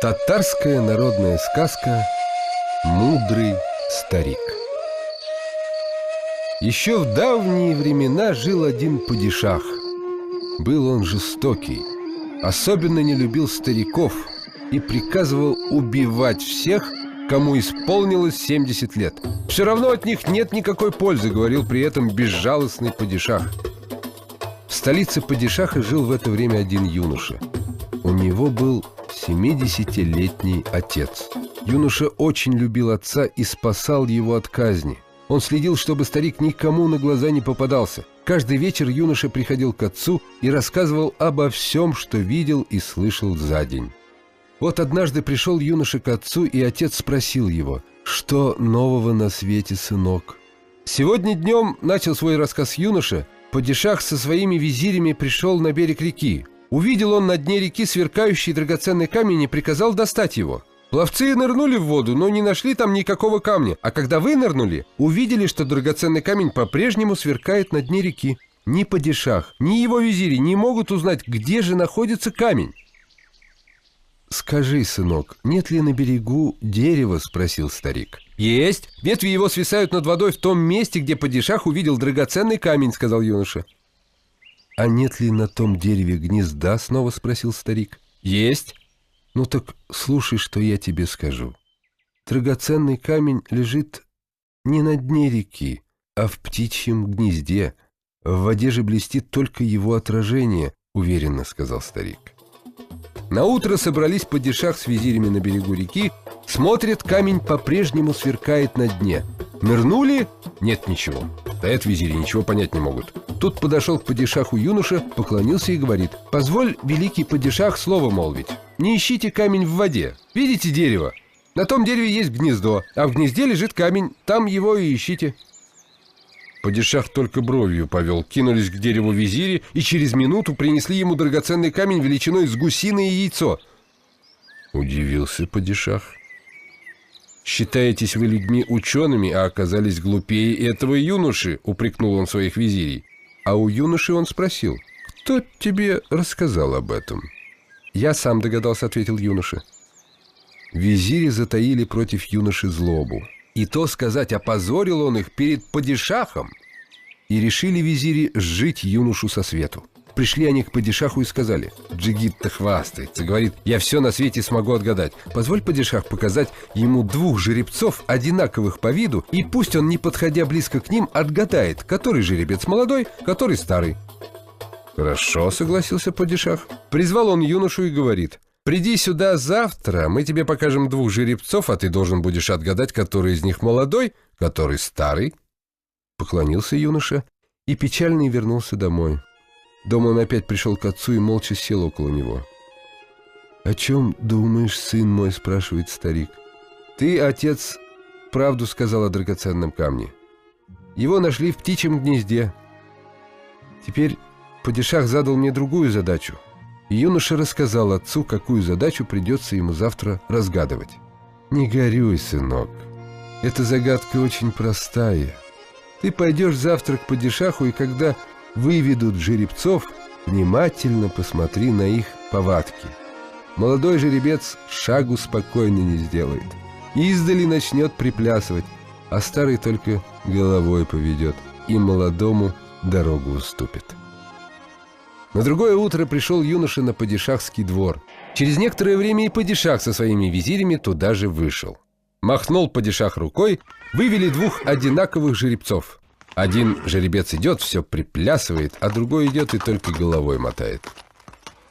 Татарская народная сказка «Мудрый старик». Еще в давние времена жил один падишах. Был он жестокий, особенно не любил стариков и приказывал убивать всех, кому исполнилось 70 лет. Все равно от них нет никакой пользы, говорил при этом безжалостный падишах. В столице падишаха жил в это время один юноша. У него был 70-летний отец. Юноша очень любил отца и спасал его от казни. Он следил, чтобы старик никому на глаза не попадался. Каждый вечер юноша приходил к отцу и рассказывал обо всем, что видел и слышал за день. Вот однажды пришел юноша к отцу, и отец спросил его: «Что нового на свете, сынок?» Сегодня днем, начал свой рассказ юноша, падишах со своими визирями пришел на берег реки. Увидел он на дне реки сверкающий драгоценный камень и приказал достать его. Пловцы нырнули в воду, но не нашли там никакого камня, а когда вынырнули, увидели, что драгоценный камень по-прежнему сверкает на дне реки. Ни падишах, ни его визири не могут узнать, где же находится камень. «Скажи, сынок, нет ли на берегу дерева?» – спросил старик. «Есть! Ветви его свисают над водой в том месте, где падишах увидел драгоценный камень», – сказал юноша. «А нет ли на том дереве гнезда?» – снова спросил старик. «Есть». «Ну так слушай, что я тебе скажу. Драгоценный камень лежит не на дне реки, а в птичьем гнезде. В воде же блестит только его отражение», – уверенно сказал старик. Наутро собрались падишах с визирями на берегу реки. Смотрят, камень по-прежнему сверкает на дне. Нырнули – нет ничего. Стоят визири, ничего понять не могут. Тут подошел к падишаху юноша, поклонился и говорит: «Позволь, великий падишах, слово молвить. Не ищите камень в воде. Видите дерево? На том дереве есть гнездо, а в гнезде лежит камень. Там его и ищите». Падишах только бровью повел. Кинулись к дереву визири и через минуту принесли ему драгоценный камень величиной с гусиное яйцо. Удивился падишах. «Считаетесь вы людьми учеными, а оказались глупее этого юноши», — упрекнул он своих визирей. А у юноши он спросил: «Кто тебе рассказал об этом?» «Я сам догадался», — ответил юноша. Визири затаили против юноши злобу. И то сказать, опозорил он их перед падишахом. И решили визири сжить юношу со свету. Пришли они к падишаху и сказали: «Джигит-то хвастается, говорит, я все на свете смогу отгадать. Позволь, падишах, показать ему двух жеребцов, одинаковых по виду, и пусть он, не подходя близко к ним, отгадает, который жеребец молодой, который старый». «Хорошо», — согласился падишах. Призвал он юношу и говорит: «Приди сюда завтра, мы тебе покажем двух жеребцов, а ты должен будешь отгадать, который из них молодой, который старый». Поклонился юноша и печальный вернулся домой. Дома он опять пришел к отцу и молча сел около него. «О чем думаешь, сын мой?» – спрашивает старик. «Ты, отец, правду сказал о драгоценном камне. Его нашли в птичьем гнезде. Теперь падишах задал мне другую задачу». И юноша рассказал отцу, какую задачу придется ему завтра разгадывать. «Не горюй, сынок. Эта загадка очень простая. Ты пойдешь завтра к падишаху, и когда выведут жеребцов, внимательно посмотри на их повадки. Молодой жеребец шагу спокойно не сделает. Издали начнет приплясывать, а старый только головой поведет и молодому дорогу уступит». На другое утро пришел юноша на падишахский двор. Через некоторое время и падишах со своими визирями туда же вышел. Махнул падишах рукой, вывели двух одинаковых жеребцов. Один жеребец идет, все приплясывает, а другой идет и только головой мотает.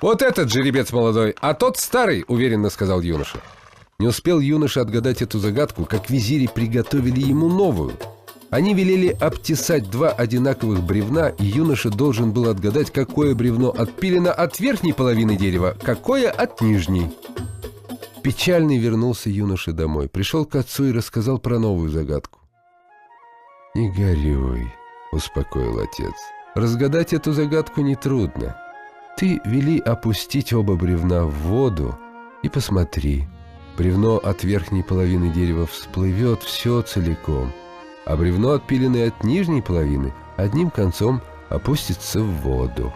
«Вот этот жеребец молодой, а тот старый», — уверенно сказал юноша. Не успел юноша отгадать эту загадку, как визири приготовили ему новую. Они велели обтесать два одинаковых бревна, и юноша должен был отгадать, какое бревно отпилено от верхней половины дерева, какое от нижней. Печальный вернулся юноша домой, пришел к отцу и рассказал про новую загадку. «Не горюй», — успокоил отец. «Разгадать эту загадку нетрудно. Ты вели опустить оба бревна в воду и посмотри. Бревно от верхней половины дерева всплывет все целиком, а бревно, отпиленное от нижней половины, одним концом опустится в воду».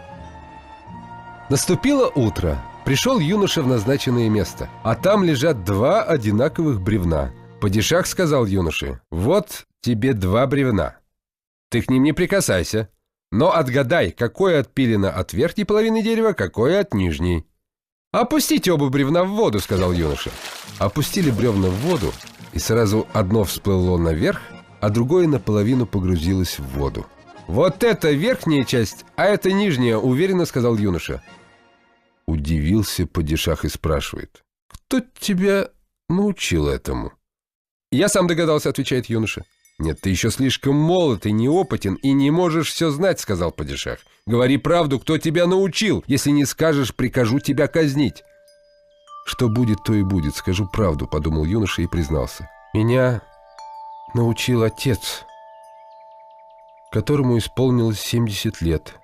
Наступило утро. Пришел юноша в назначенное место, а там лежат 2 одинаковых бревна. Падишах сказал юноше: «Вот тебе 2 бревна. Ты к ним не прикасайся, но отгадай, какое отпилено от верхней половины дерева, какое от нижней». «Опустите оба бревна в воду», — сказал юноша. Опустили бревна в воду, и сразу одно всплыло наверх, а другое наполовину погрузилось в воду. «Вот это верхняя часть, а это нижняя», — уверенно сказал юноша. Удивился падишах и спрашивает: «Кто тебя научил этому?» «Я сам догадался», — отвечает юноша. «Нет, ты еще слишком молод и неопытен, и не можешь все знать», — сказал падишах. «Говори правду, кто тебя научил. Если не скажешь, прикажу тебя казнить». «Что будет, то и будет, скажу правду», — подумал юноша и признался. «Меня научил отец, которому исполнилось 70 лет.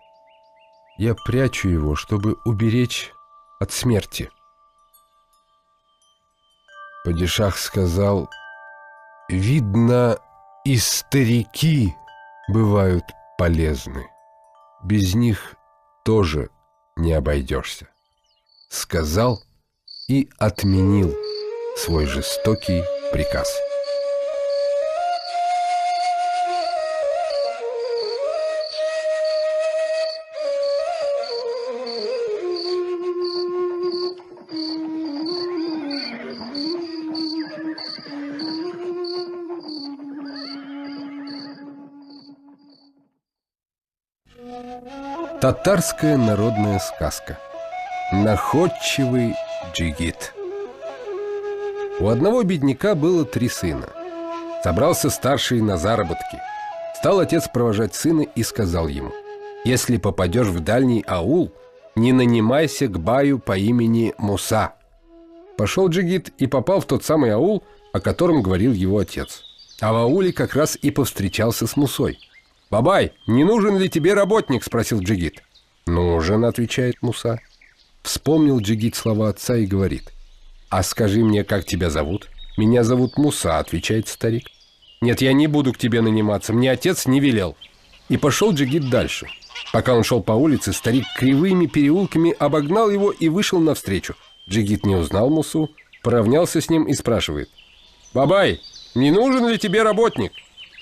Я прячу его, чтобы уберечь от смерти». Падишах сказал: «Видно, и старики бывают полезны. Без них тоже не обойдешься», — сказал и отменил свой жестокий приказ. Татарская народная сказка. Находчивый Джигит. У одного бедняка было 3 сына. Собрался старший на заработки. Стал отец провожать сына и сказал ему: «Если попадешь в дальний аул, не нанимайся к баю по имени Муса». Пошел Джигит и попал в тот самый аул, о котором говорил его отец. А в ауле как раз и повстречался с Мусой. «Бабай, не нужен ли тебе работник?» — спросил Джигит. «Нужен», — отвечает Муса. Вспомнил Джигит слова отца и говорит: «А скажи мне, как тебя зовут?» «Меня зовут Муса», — отвечает старик. «Нет, я не буду к тебе наниматься, мне отец не велел». И пошел Джигит дальше. Пока он шел по улице, старик кривыми переулками обогнал его и вышел навстречу. Джигит не узнал Мусу, поравнялся с ним и спрашивает: «Бабай, не нужен ли тебе работник?»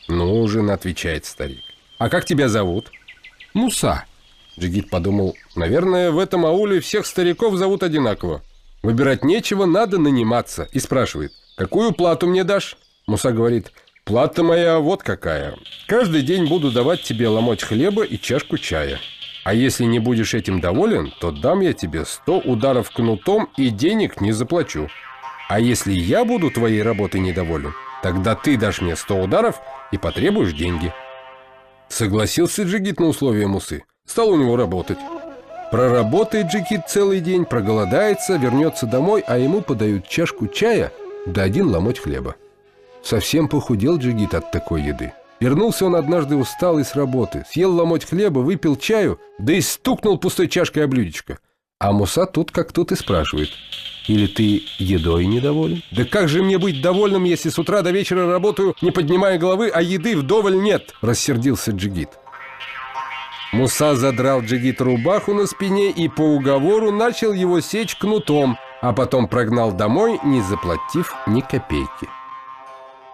«Нужен», — отвечает старик. «А как тебя зовут?» «Муса». Джигит подумал: наверное, в этом ауле всех стариков зовут одинаково. Выбирать нечего, надо наниматься. И спрашивает: «Какую плату мне дашь?» Муса говорит: «Плата моя вот какая. Каждый день буду давать тебе ломоть хлеба и чашку чая. А если не будешь этим доволен, то дам я тебе 100 ударов кнутом и денег не заплачу. А если я буду твоей работой недоволен, тогда ты дашь мне 100 ударов и потребуешь деньги». Согласился Джигит на условия Мусы. Стал у него работать. Проработает Джигит целый день, проголодается, вернется домой, а ему подают чашку чая да 1 ломоть хлеба. Совсем похудел Джигит от такой еды. Вернулся он однажды усталый с работы, съел ломоть хлеба, выпил чаю, да и стукнул пустой чашкой о блюдечко. А Муса тут как тут и спрашивает: «Или ты едой недоволен?» «Да как же мне быть довольным, если с утра до вечера работаю, не поднимая головы, а еды вдоволь нет?» — рассердился Джигит. Муса задрал Джигиту рубаху на спине и по уговору начал его сечь кнутом, а потом прогнал домой, не заплатив ни копейки.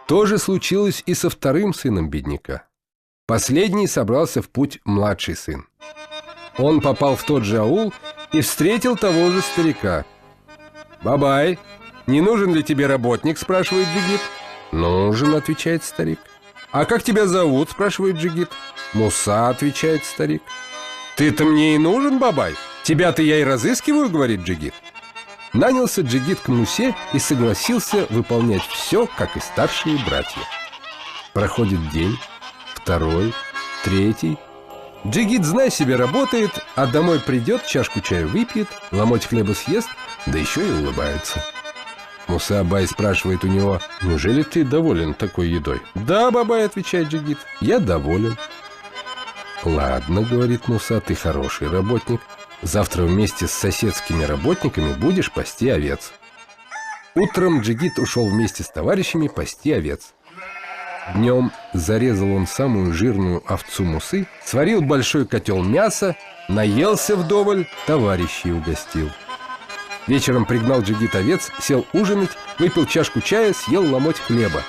То же случилось и со вторым сыном бедняка. Последний собрался в путь младший сын. Он попал в тот же аул и встретил того же старика. «Бабай, не нужен ли тебе работник?» — спрашивает Джигит. «Нужен», — отвечает старик. «А как тебя зовут?» — спрашивает Джигит. «Муса», — отвечает старик. «Ты-то мне и нужен, бабай? Тебя-то я и разыскиваю», — говорит Джигит. Нанялся Джигит к Мусе и согласился выполнять все, как и старшие братья. Проходит день, 2, 3. Джигит, знай себе, работает, а домой придет, чашку чая выпьет, ломоть хлеба съест, да еще и улыбается. Муса Бай спрашивает у него: «Неужели ты доволен такой едой?» «Да, бабай», — отвечает Джигит, — «я доволен». «Ладно», — говорит Муса, — «ты хороший работник. Завтра вместе с соседскими работниками будешь пасти овец». Утром Джигит ушел вместе с товарищами пасти овец. Днем зарезал он самую жирную овцу Мусы, сварил большой котел мяса, наелся вдоволь, товарищей угостил. Вечером пригнал Джигит овец, сел ужинать, выпил чашку чая, съел ломоть хлеба.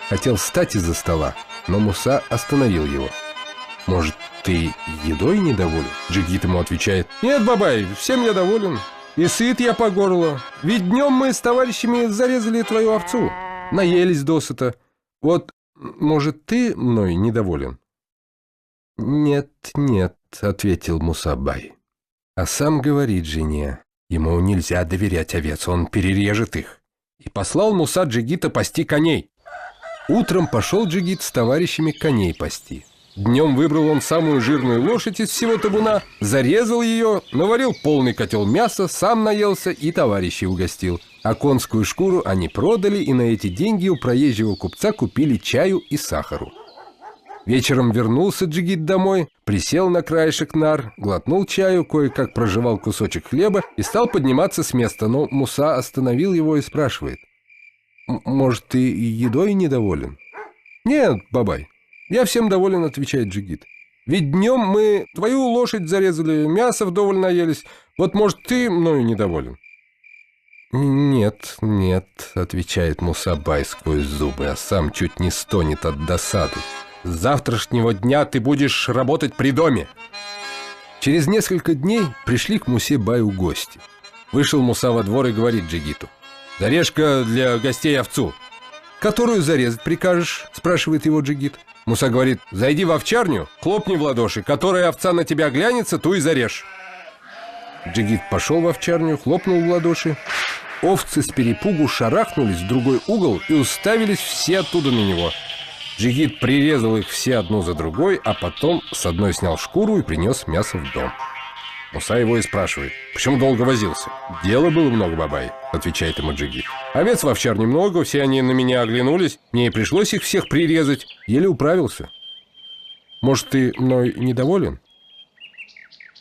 Хотел встать из-за стола, но Муса остановил его. «Может, ты едой недоволен?» Джигит ему отвечает: «Нет, бабай, всем я доволен. И сыт я по горло. Ведь днем мы с товарищами зарезали твою овцу. Наелись досыта. Вот, может, ты мной недоволен?» «Нет, нет», — ответил Муса-бай. А сам говорит жене: ему нельзя доверять овец, он перережет их. И послал Муса Джигита пасти коней. Утром пошел Джигит с товарищами коней пасти. Днем выбрал он самую жирную лошадь из всего табуна, зарезал ее, наварил полный котел мяса, сам наелся и товарищей угостил. А конскую шкуру они продали, и на эти деньги у проезжего купца купили чаю и сахару. Вечером вернулся Джигит домой, присел на краешек нар, глотнул чаю, кое-как прожевал кусочек хлеба и стал подниматься с места, но Муса остановил его и спрашивает: «Может, ты едой недоволен?» «Нет, бабай, я всем доволен», — отвечает Джигит. «Ведь днем мы твою лошадь зарезали, мясо вдоволь наелись. Вот, может, ты мною недоволен?» «Нет, нет», — отвечает Муса-бай сквозь зубы, а сам чуть не стонет от досады. «С завтрашнего дня ты будешь работать при доме». Через несколько дней пришли к Мусе-баю гости. Вышел Муса во двор и говорит Джигиту: «Зарежь-ка для гостей овцу». «Которую зарезать прикажешь?» — спрашивает его Джигит. Муса говорит: «Зайди в овчарню, хлопни в ладоши, которая овца на тебя глянется, ту и зарежь». Джигит пошел в овчарню, хлопнул в ладоши. Овцы с перепугу шарахнулись в другой угол и уставились все оттуда на него. Джигит прирезал их все одну за другой, а потом с одной снял шкуру и принес мясо в дом. Муса его и спрашивает: «Почему долго возился?» «Дела было много, бабай», — отвечает ему Джигит. «Овец в овчарне много, все они на меня оглянулись, мне и пришлось их всех прирезать, еле управился. Может, ты мной недоволен?»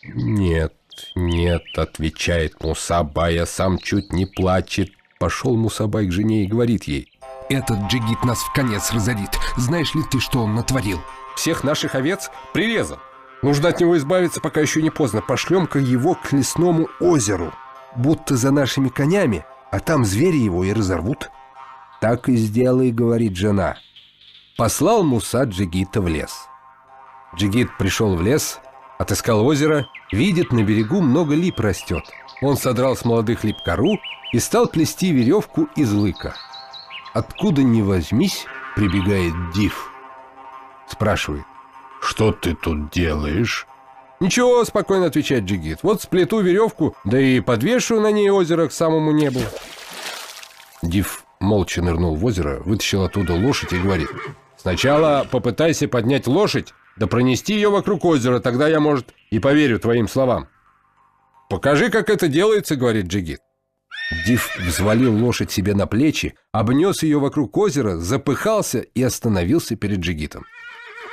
«Нет, нет», — отвечает Муса-бай, а сам чуть не плачет. Пошел Муса-бай к жене и говорит ей: «Этот Джигит нас в конец разорит. Знаешь ли ты, что он натворил?» «Всех наших овец прирезал. Нужно от него избавиться, пока еще не поздно. Пошлем-ка его к лесному озеру, будто за нашими конями, а там звери его и разорвут». «Так и сделай», — говорит жена. Послал Муса Джигита в лес. Джигит пришел в лес, отыскал озеро, видит, на берегу много лип растет. Он содрал с молодых лип кору и стал плести веревку из лыка. Откуда ни возьмись, прибегает Див. Спрашивает: «Что ты тут делаешь?» «Ничего», — спокойно отвечает Джигит. «Вот сплету веревку, да и подвешу на ней озеро к самому небу». Див молча нырнул в озеро, вытащил оттуда лошадь и говорит: «Сначала попытайся поднять лошадь, да пронести ее вокруг озера, тогда я, может, и поверю твоим словам». «Покажи, как это делается», — говорит Джигит. Див взвалил лошадь себе на плечи, обнес ее вокруг озера, запыхался и остановился перед Джигитом.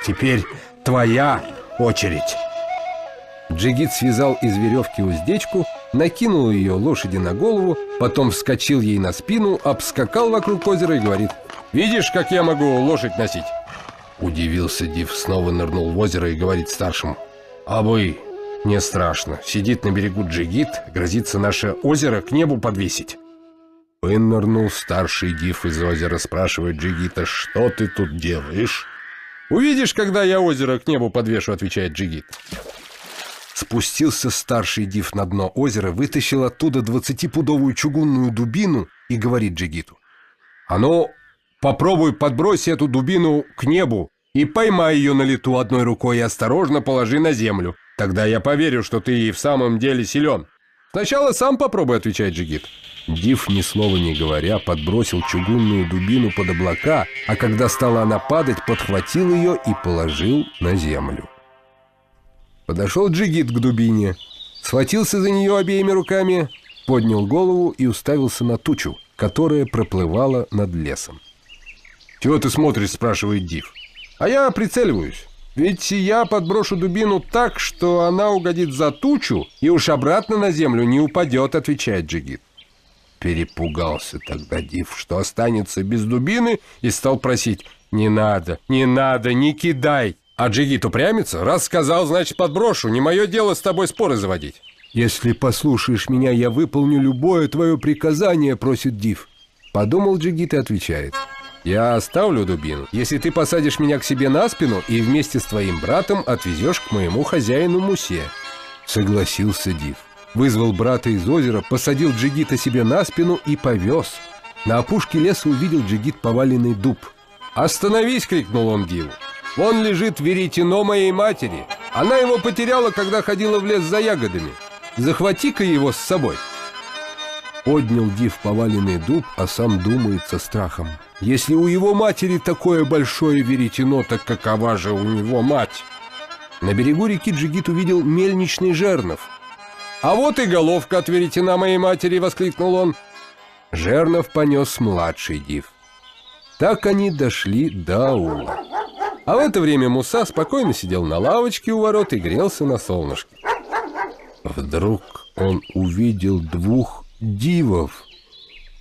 «Теперь твоя очередь». Джигит связал из веревки уздечку, накинул ее лошади на голову, потом вскочил ей на спину, обскакал вокруг озера и говорит: «Видишь, как я могу лошадь носить?» Удивился Див, снова нырнул в озеро и говорит старшему: «Абы, не страшно, сидит на берегу Джигит, грозится наше озеро к небу подвесить». Вынырнул старший Див из озера, спрашивает Джигита: «Что ты тут делаешь?» «Увидишь, когда я озеро к небу подвешу», — отвечает Джигит. Спустился старший Див на дно озера, вытащил оттуда 20-пудовую чугунную дубину и говорит Джигиту: «А ну, попробуй подбрось эту дубину к небу и поймай ее на лету одной рукой и осторожно положи на землю. Тогда я поверю, что ты и в самом деле силен». «Сначала сам попробуй», — отвечает Джигит. Див, ни слова не говоря, подбросил чугунную дубину под облака, а когда стала она падать, подхватил ее и положил на землю. Подошел Джигит к дубине, схватился за нее обеими руками, поднял голову и уставился на тучу, которая проплывала над лесом. «Чего ты смотришь?» — спрашивает Див. «А я прицеливаюсь. Ведь я подброшу дубину так, что она угодит за тучу и уж обратно на землю не упадет», — отвечает Джигит. Перепугался тогда Див, что останется без дубины, и стал просить: «Не надо, не надо, не кидай». А Джигит упрямится: «Раз сказал, значит подброшу, не мое дело с тобой споры заводить». «Если послушаешь меня, я выполню любое твое приказание», — просит Див. Подумал Джигит и отвечает: «Я оставлю дубину, если ты посадишь меня к себе на спину и вместе с твоим братом отвезешь к моему хозяину Мусе». Согласился Див. Вызвал брата из озера, посадил Джигита себе на спину и повез. На опушке леса увидел Джигит поваленный дуб. «Остановись!» — крикнул он Диву. «Вон лежит веретено моей матери. Она его потеряла, когда ходила в лес за ягодами. Захвати-ка его с собой». Поднял Див поваленный дуб, а сам думает со страхом: если у его матери такое большое веретено, так какова же у него мать? На берегу реки Джигит увидел мельничный жернов. «А вот и головка от веретена моей матери!» — воскликнул он. Жернов понес младший Див. Так они дошли до аула. А в это время Муса спокойно сидел на лавочке у ворот и грелся на солнышке. Вдруг он увидел двух дивов.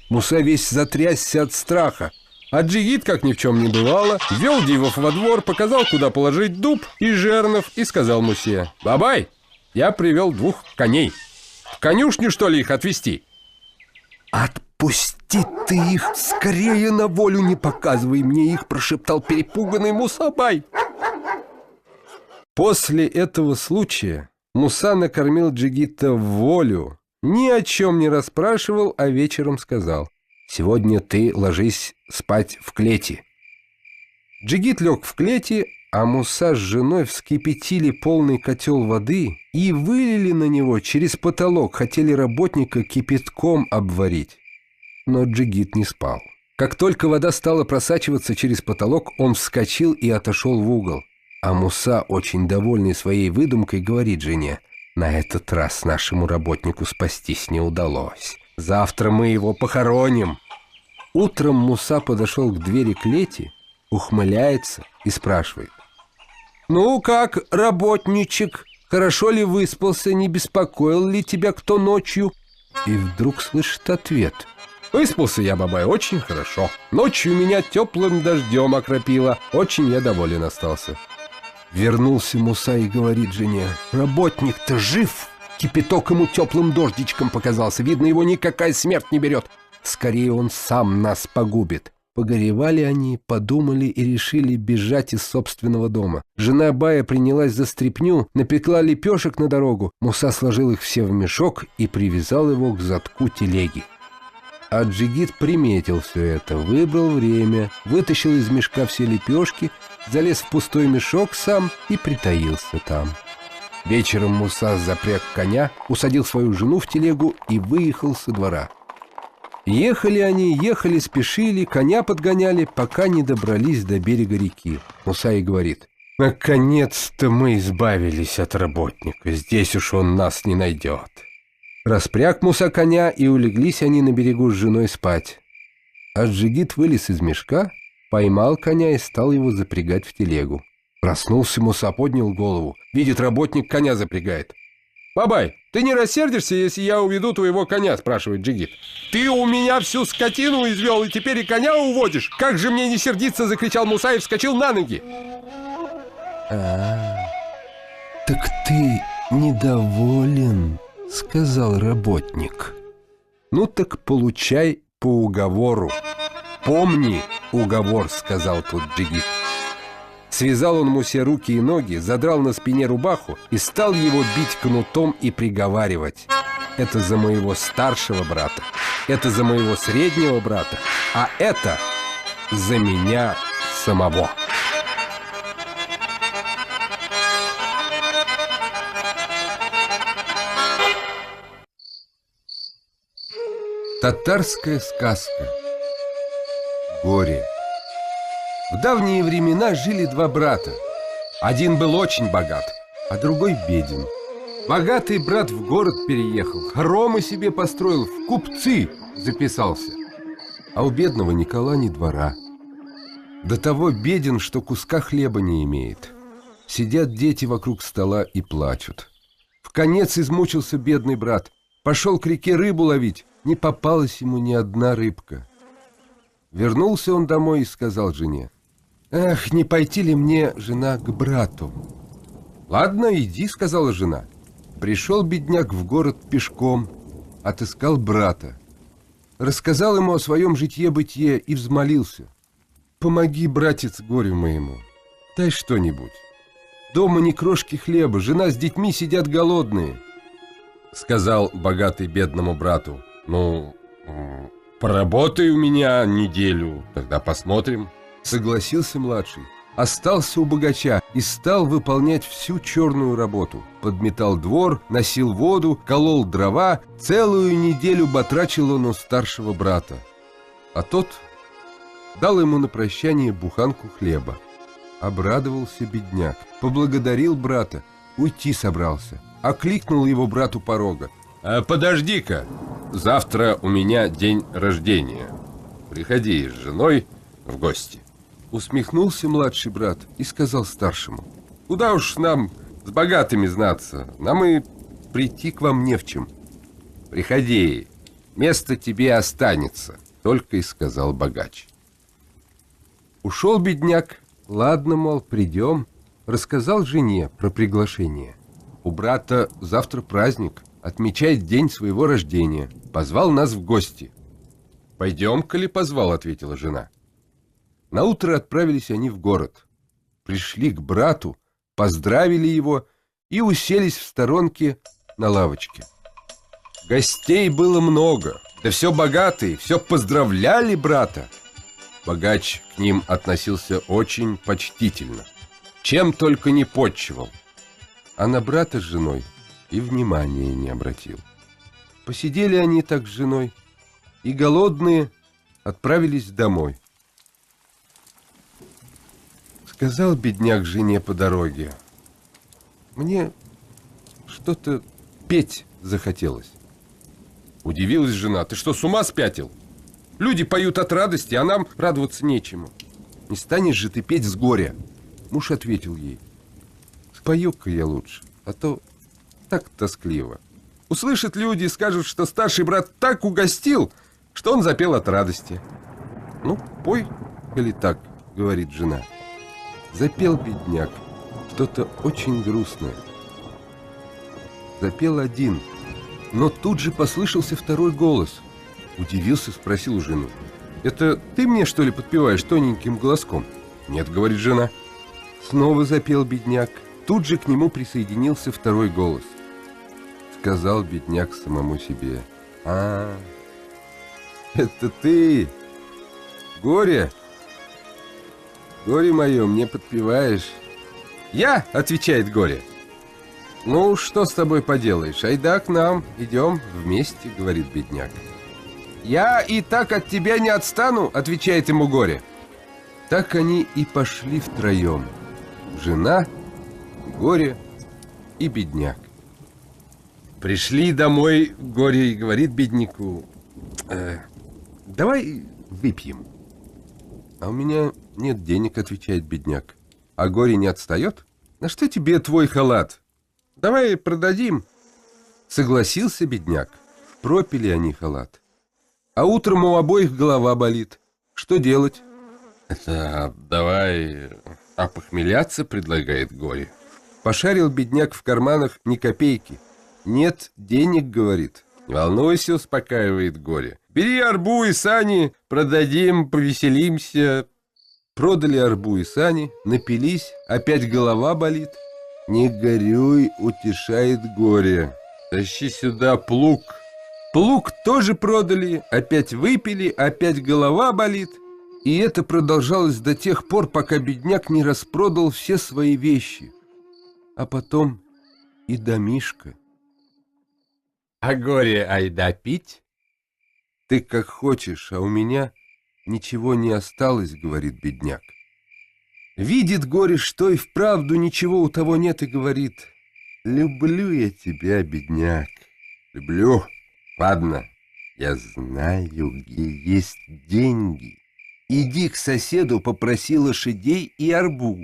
Муса весь затрясся от страха, а Джигит, как ни в чем не бывало, ввел дивов во двор, показал, куда положить дуб и жернов, и сказал Мусе: «Бабай, я привел двух коней. В конюшню, что ли, их отвезти?» «Отпусти ты их скорее на волю, не показывай мне их», — прошептал перепуганный Мусабай. После этого случая Муса накормил Джигита в волю, ни о чем не расспрашивал, а вечером сказал: «Сегодня ты ложись спать в клете». Джигит лег в клете, а Муса с женой вскипятили полный котел воды и вылили на него через потолок, хотели работника кипятком обварить. Но Джигит не спал. Как только вода стала просачиваться через потолок, он вскочил и отошел в угол. А Муса, очень довольный своей выдумкой, говорит жене: «На этот раз нашему работнику спастись не удалось. Завтра мы его похороним». Утром Муса подошел к двери клети, ухмыляется и спрашивает: «Ну как, работничек, хорошо ли выспался, не беспокоил ли тебя кто ночью?» И вдруг слышит ответ: «Выспался я, бабай, очень хорошо. Ночью меня теплым дождем окропило. Очень я доволен остался». Вернулся Муса и говорит жене: «Работник-то жив! Кипяток ему теплым дождичком показался. Видно, его никакая смерть не берет. Скорее он сам нас погубит». Погоревали они, подумали и решили бежать из собственного дома. Жена Бая принялась за стряпню, напекла лепешек на дорогу. Муса сложил их все в мешок и привязал его к задку телеги. А Джигит приметил все это, выбрал время, вытащил из мешка все лепешки, залез в пустой мешок сам и притаился там. Вечером Муса запряг коня, усадил свою жену в телегу и выехал со двора. Ехали они, спешили, коня подгоняли, пока не добрались до берега реки. Муса и говорит: «Наконец-то мы избавились от работника, здесь уж он нас не найдет». Распряг Муса коня, и улеглись они на берегу с женой спать. А Джигит вылез из мешка, поймал коня и стал его запрягать в телегу. Проснулся Муса, поднял голову, видит, работник коня запрягает. «Бабай, ты не рассердишься, если я уведу твоего коня?» — спрашивает Джигит. «Ты у меня всю скотину извел, и теперь и коня уводишь? Как же мне не сердиться!» — закричал Муса и вскочил на ноги. «Так ты недоволен?» — сказал работник. «Ну так получай по уговору». «Помни уговор», — сказал тут Джигит. Связал он Мусе руки и ноги, задрал на спине рубаху и стал его бить кнутом и приговаривать: «Это за моего старшего брата, это за моего среднего брата, а это за меня самого». Татарская сказка. Горе. В давние времена жили два брата. Один был очень богат, а другой беден. Богатый брат в город переехал, хоромы себе построил, в купцы записался. А у бедного Никола ни двора. До того беден, что куска хлеба не имеет. Сидят дети вокруг стола и плачут. Вконец измучился бедный брат. Пошел к реке рыбу ловить, не попалась ему ни одна рыбка. Вернулся он домой и сказал жене: «Эх, не пойти ли мне, жена, к брату?» «Ладно, иди», — сказала жена. Пришел бедняк в город пешком, отыскал брата. Рассказал ему о своем житье-бытие и взмолился: «Помоги, братец, горю моему, дай что-нибудь. Дома ни крошки хлеба, жена с детьми сидят голодные». Сказал богатый бедному брату: «Ну, поработай у меня неделю, тогда посмотрим». Согласился младший, остался у богача и стал выполнять всю черную работу. Подметал двор, носил воду, колол дрова. Целую неделю батрачил он у старшего брата. А тот дал ему на прощание буханку хлеба. Обрадовался бедняк, поблагодарил брата, уйти собрался. Окликнул его брат у порога: «Подожди-ка, завтра у меня день рождения. Приходи с женой в гости». Усмехнулся младший брат и сказал старшему: «Куда уж нам с богатыми знаться, нам и прийти к вам не в чем. Приходи, место тебе останется», — только и сказал богач. Ушел бедняк. Ладно, мол, придем. Рассказал жене про приглашение. У брата завтра праздник, отмечает день своего рождения. Позвал нас в гости. «Пойдем-ка ли позвал», — ответила жена. Наутро отправились они в город. Пришли к брату, поздравили его и уселись в сторонке на лавочке. Гостей было много, да все богатые, все поздравляли брата. Богач к ним относился очень почтительно, чем только не подчивал, а на брата с женой и внимания не обратил. Посидели они так с женой и, голодные, отправились домой. Сказал бедняк жене по дороге: «Мне что-то петь захотелось». Удивилась жена: «Ты что, с ума спятил? Люди поют от радости, а нам радоваться нечему. Не станешь же ты петь с горя». Муж ответил ей: «Спою-ка я лучше, а то так тоскливо. Услышат люди и скажут, что старший брат так угостил, что он запел от радости». «Ну, пой, или так», — говорит жена. Запел бедняк что-то очень грустное. Запел один, но тут же послышался второй голос. Удивился, спросил у жены: «Это ты мне, что ли, подпеваешь тоненьким голоском?» «Нет», — говорит жена. Снова запел бедняк. Тут же к нему присоединился второй голос. Сказал бедняк самому себе: «А, это ты, горе? Горе мое, мне подпеваешь?» «Я?» — отвечает горе. «Ну, что с тобой поделаешь? Айда к нам, идем вместе», — говорит бедняк. «Я и так от тебя не отстану», — отвечает ему горе. Так они и пошли втроем: жена, горе и бедняк. Пришли домой горе и говорит бедняку: «Давай выпьем». «А у меня нет денег», — отвечает бедняк. А горе не отстает: «На что тебе твой халат? Давай продадим». Согласился бедняк. Пропили они халат. А утром у обоих голова болит. Что делать? «Это давай опохмеляться», — предлагает горе. Пошарил бедняк в карманах, ни копейки. «Нет денег», — говорит. «Не волнуйся», — успокаивает горе. «Бери арбу и сани, продадим, повеселимся». Продали арбу и сани, напились, опять голова болит. «Не горюй», — утешает горе. «Тащи сюда плуг». Плуг тоже продали, опять выпили, опять голова болит. И это продолжалось до тех пор, пока бедняк не распродал все свои вещи. А потом и домишко. «А горе айда пить?» «Ты как хочешь, а у меня ничего не осталось», — говорит бедняк. Видит горе, что и вправду ничего у того нет, и говорит: «Люблю я тебя, бедняк, люблю. Ладно, я знаю, где есть деньги. Иди к соседу, попроси лошадей и арбу».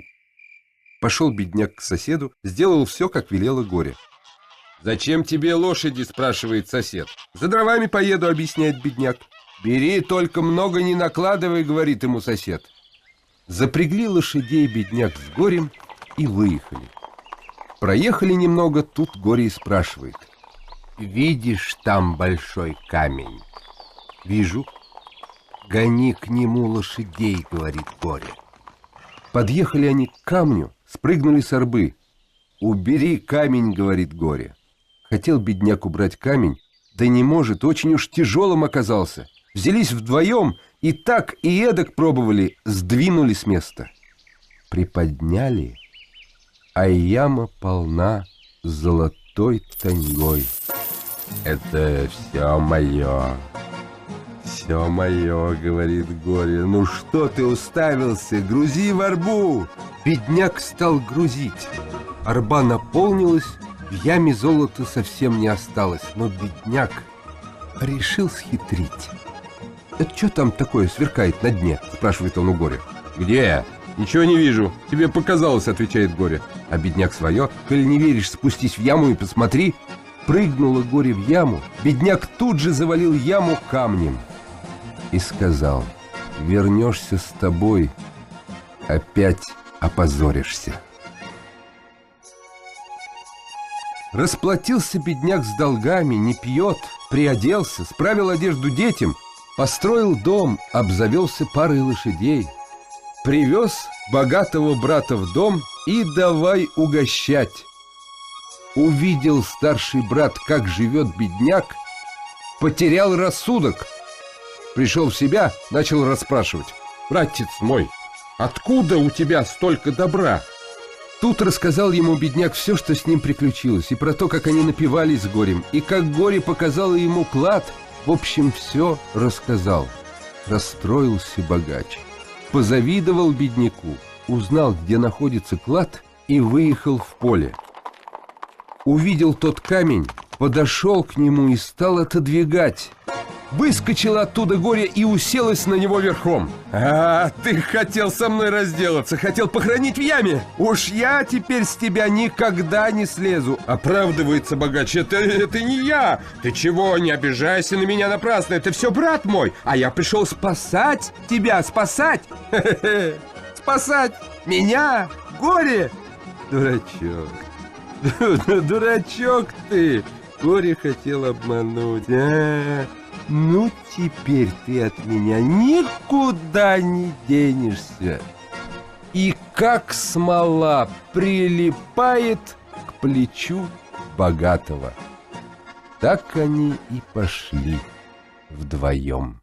Пошел бедняк к соседу, сделал все, как велело горе. «Зачем тебе лошади?» — спрашивает сосед. «За дровами поеду», — объясняет бедняк. «Бери, только много не накладывай», — говорит ему сосед. Запрягли лошадей бедняк с горем и выехали. Проехали немного, тут Горе и спрашивает: «Видишь там большой камень?» «Вижу». «Гони к нему лошадей», — говорит Горе. Подъехали они к камню, спрыгнули с арбы. «Убери камень», — говорит Горе. Хотел бедняк убрать камень, да не может, очень уж тяжелым оказался. Взялись вдвоем и так и эдак пробовали, сдвинули с места. Приподняли, а яма полна золотой таньгой. «Это все мое, все мое», — говорит Горе. «Ну что ты уставился? Грузи в арбу!» Бедняк стал грузить. Арба наполнилась, в яме золота совсем не осталось, но бедняк решил схитрить. «Это что там такое сверкает на дне?» — спрашивает он у Горя. «Где? Ничего не вижу. Тебе показалось», — отвечает Горе. А бедняк свое: «Коль не веришь, спустись в яму и посмотри». Прыгнуло Горе в яму, бедняк тут же завалил яму камнем и сказал: «Вернешься с тобой, опять опозоришься». Расплатился бедняк с долгами, не пьет, приоделся, справил одежду детям, построил дом, обзавелся парой лошадей, привез богатого брата в дом и давай угощать. Увидел старший брат, как живет бедняк, потерял рассудок. Пришел в себя, начал расспрашивать: «Братец мой, откуда у тебя столько добра?» Тут рассказал ему бедняк все, что с ним приключилось, и про то, как они напивались с Горем, и как Горе показало ему клад. В общем, все рассказал. Расстроился богач, позавидовал бедняку, узнал, где находится клад, и выехал в поле. Увидел тот камень, подошел к нему и стал отодвигать. Выскочила оттуда Горе и уселась на него верхом. «А, ты хотел со мной разделаться, хотел похоронить в яме? Уж я теперь с тебя никогда не слезу!» Оправдывается богач: «Это не я! Ты чего, не обижайся на меня напрасно, это все брат мой, а я пришел спасать тебя, спасать!» «Спасать меня? Горе?» «Дурачок, дурачок ты!» Горе хотел обмануть. «Ну, теперь ты от меня никуда не денешься». И как смола прилипает к плечу богатого. Так они и пошли вдвоем.